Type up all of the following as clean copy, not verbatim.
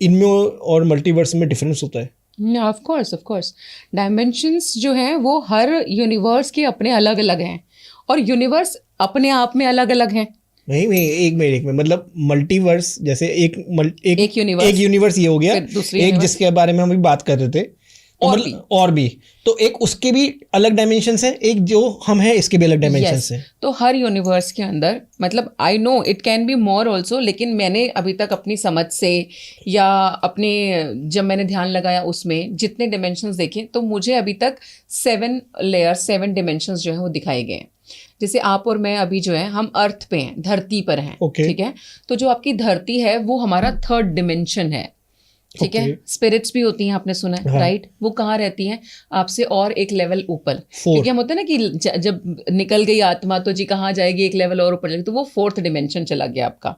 इनमें और मल्टीवर्स में डिफरेंस होता है? ऑफ कोर्स डायमेंशंस जो हैं वो हर यूनिवर्स के अपने अलग अलग हैं और यूनिवर्स अपने आप में अलग अलग हैं। नहीं एक में मतलब मल्टीवर्स जैसे एक यूनिवर्स ये हो गया, फिर दूसरी एक universe। जिसके बारे में हम अभी बात कर रहे थे, तो और भी तो एक उसके भी अलग डायमेंशंस हैं, एक जो हम हैं इसके भी अलग डायमेंशंस हैं। तो हर यूनिवर्स के अंदर मतलब I know it can be more also, लेकिन मैंने अभी तक अपनी समझ से या अपने जब मैंने ध्यान लगाया उसमें जितने डिमेंशंस देखे तो मुझे अभी तक 7 लेयर्स 7 डिमेंशंस जो है वो दिखाए गए हैं। जैसे आप और मैं अभी जो है हम अर्थ पे हैं, धरती पर हैं, ठीक है। तो जो आपकी धरती है वो हमारा 3rd डिमेंशन है, ठीक है। स्पिरिट्स भी होती हैं, आपने सुना है, राइट? वो कहाँ रहती हैं? आपसे और एक लेवल ऊपर, क्योंकि हम होते हैं ना कि जब निकल गई आत्मा तो जी कहाँ जाएगी, एक लेवल और ऊपर जाएगी, तो वो 4th डिमेंशन चला गया आपका।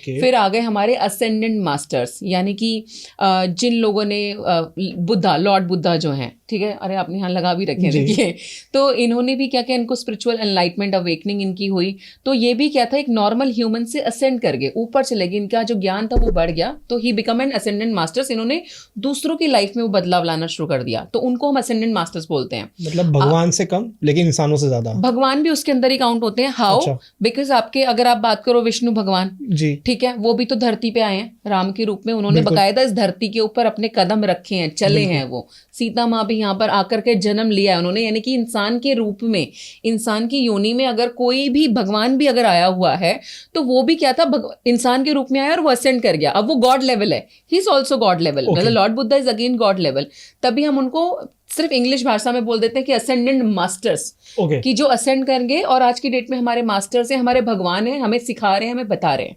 फिर आ गए हमारे असेंडेंट मास्टर्स, यानी कि जिन लोगों ने बुद्धा, लॉर्ड बुद्धा जो हैं, ठीक है, अरे आपने यहाँ लगा भी रखे हैं देखिए, तो इन्होंने भी क्या किया, इनको स्पिरिचुअल एनलाइटमेंट अवेकनिंग इनकी हुई, तो ये भी क्या था, एक नॉर्मल ह्यूमन से असेंड कर गए, ऊपर चले गए, इनका जो ज्ञान था वो बढ़ गया, तो he become an ascendant masters. इन्होंने दूसरों की लाइफ में वो बदलाव लाना शुरू कर दिया, तो उनको हम असेंडेंट मास्टर्स बोलते हैं। मतलब भगवान से कम लेकिन इंसानों से ज्यादा। भगवान भी उसके अंदर ही काउंट होते हैं। हाउ? बिकॉज आपके अगर आप बात करो विष्णु भगवान, ठीक है, वो भी तो धरती पे आए हैं राम के रूप में, उन्होंने बकायदा इस धरती के ऊपर अपने कदम रखे हैं, चले हैं। वो सीता माँ भी यहाँ पर आकर के जन्म लिया है उन्होंने, यानी कि इंसान के रूप में, इंसान की योनि में अगर कोई भी भगवान भी अगर आया हुआ है तो वो भी क्या था, इंसान के रूप में आया और वो असेंड कर गया। अब वो गॉड लेवल है, he is also god level, मतलब lord Buddha is again god level. तभी हम उनको सिर्फ इंग्लिश भाषा में बोल देते हैं कि असेंडेंट मास्टर्स, कि जो असेंड करेंगे, और आज की डेट में हमारे मास्टर्स हैं, हमारे भगवान हैं, हमें सिखा रहे हैं, हमें बता रहे हैं,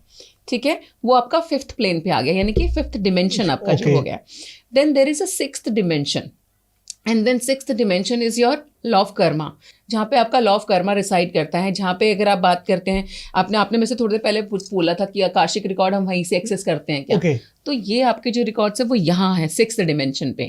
ठीक है। वो आपका 5th प्लेन पे आ गया, यानी कि 5th डिमेंशन आपका जो हो गया। Then there is a 6th dimension, and then 6th dimension is your law of karma, जहाँ पे आपका लॉ ऑफ कर्मा रिसाइड करता है। जहाँ पे अगर आप बात करते हैं, आपने में से थोड़ी देर पहले बोला था कि आकाशिक रिकॉर्ड हम वहीं से एक्सेस करते हैं क्या? तो ये आपके जो रिकॉर्ड्स है वो यहाँ है 6th डिमेंशन पे।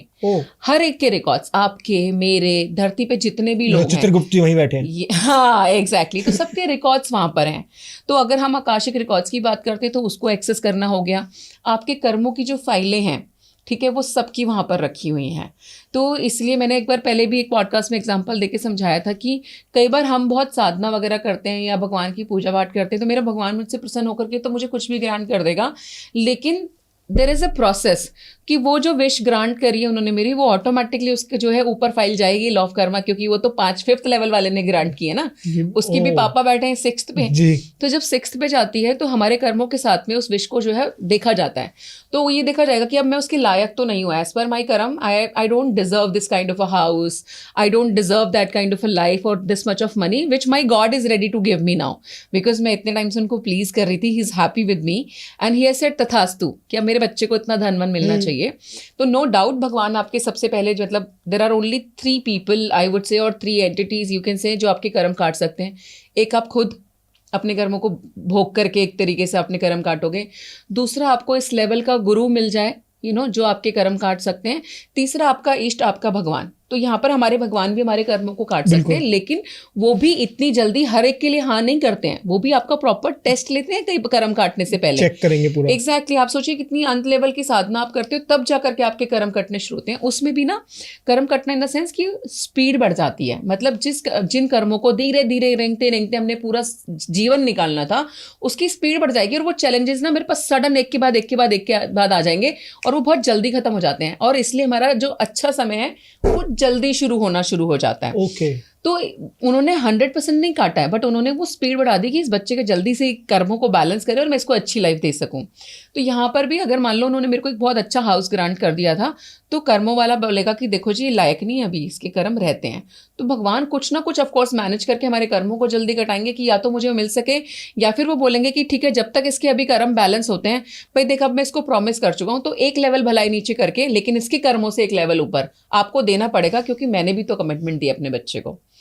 हर एक के रिकॉर्ड्स, आपके, मेरे, धरती पे जितने भी लोग हैं, चित्रगुप्त जी वहीं बैठे हैं। हाँ एग्जैक्टली, तो सबके रिकॉर्ड्स वहाँ पर हैं। तो अगर हम आकाशिक रिकॉर्ड्स की बात करते हैं तो उसको एक्सेस करना हो गया। आपके कर्मों की जो फाइलें हैं, ठीक है, वो सबकी वहाँ पर रखी हुई हैं। तो इसलिए मैंने एक बार पहले भी एक पॉडकास्ट में एग्जांपल देके समझाया था कि कई बार हम बहुत साधना वगैरह करते हैं या भगवान की पूजा पाठ करते हैं, तो मेरा भगवान मुझसे प्रसन्न होकर के तो मुझे कुछ भी ग्रांट कर देगा, लेकिन देयर इज अ प्रोसेस कि वो जो विश ग्रांट करी है उन्होंने मेरी, वो ऑटोमेटिकली उसके जो है ऊपर फाइल जाएगी लॉ ऑफ कर्मा, क्योंकि वो तो 5th लेवल वाले ने ग्रांट की है ना, उसकी भी पापा बैठे हैं 6th पे। तो जब 6th पे जाती है तो हमारे कर्मों के साथ में उस विश को जो है देखा जाता है, तो वो ये देखा जाएगा कि अब मैं उसके लायक तो नहीं हूँ, as per my karma I don't deserve this kind of a house, I don't deserve that kind of a life और this much of money which my god is ready to give me now, because मैं इतने time से उनको please कर रही थी, he is happy with me and he has said तथास्तु, कि अब मेरे बच्चे को इतना धन मन मिलना चाहिए। तो नो डाउट भगवान आपके सबसे पहले जो, मतलब there are only 3 people I would say, और 3 एंटिटीज यू कैन से, जो आपके कर्म काट सकते हैं। एक, आप खुद अपने कर्मों को भोग करके एक तरीके से अपने कर्म काटोगे। दूसरा, आपको इस लेवल का गुरु मिल जाए, जो आपके कर्म काट सकते हैं। तीसरा, आपका इष्ट, आपका भगवान। तो यहाँ पर हमारे भगवान भी हमारे कर्मों को काट सकते हैं, लेकिन वो भी इतनी जल्दी हर एक के लिए हाँ नहीं करते हैं, वो भी आपका प्रॉपर टेस्ट लेते हैं कई कर्म काटने से पहले, चेक करेंगे पूरा। एग्जैक्टली आप सोचिए कितनी अंत लेवल की साधना आप करते हो, तब जा करके आपके कर्म कटने शुरू होते हैं। उसमें भी ना कर्म कटना इन द सेंस की स्पीड बढ़ जाती है, मतलब जिन कर्मों को धीरे धीरे रेंगते रेंगते हमने पूरा जीवन निकालना था, उसकी स्पीड बढ़ जाएगी, और वो चैलेंजेस ना मेरे पास सडन एक के बाद आ जाएंगे, और वो बहुत जल्दी खत्म हो जाते हैं, और इसलिए हमारा जो अच्छा समय है वो जल्दी शुरू होना शुरू हो जाता है। तो उन्होंने 100% नहीं काटा है, बट उन्होंने वो स्पीड बढ़ा दी कि इस बच्चे के जल्दी से कर्मों को बैलेंस करे और मैं इसको अच्छी लाइफ दे सकूं। तो यहाँ पर भी अगर मान लो उन्होंने मेरे को एक बहुत अच्छा हाउस ग्रांट कर दिया था, तो कर्मों वाला बोलेगा कि देखो जी लायक नहीं है, अभी इसके कर्म रहते हैं। तो भगवान कुछ ना कुछ ऑफकोर्स मैनेज करके हमारे कर्मों को जल्दी कटाएंगे कि या तो मुझे मिल सके, या फिर वो बोलेंगे कि ठीक है जब तक इसके अभी कर्म बैलेंस होते हैं, भाई देख अब मैं इसको प्रॉमिस कर चुका हूँ, तो एक लेवल भलाई नीचे करके, लेकिन इसके कर्मों से एक लेवल ऊपर आपको देना पड़ेगा, क्योंकि मैंने भी तो कमिटमेंट दी अपने बच्चे को।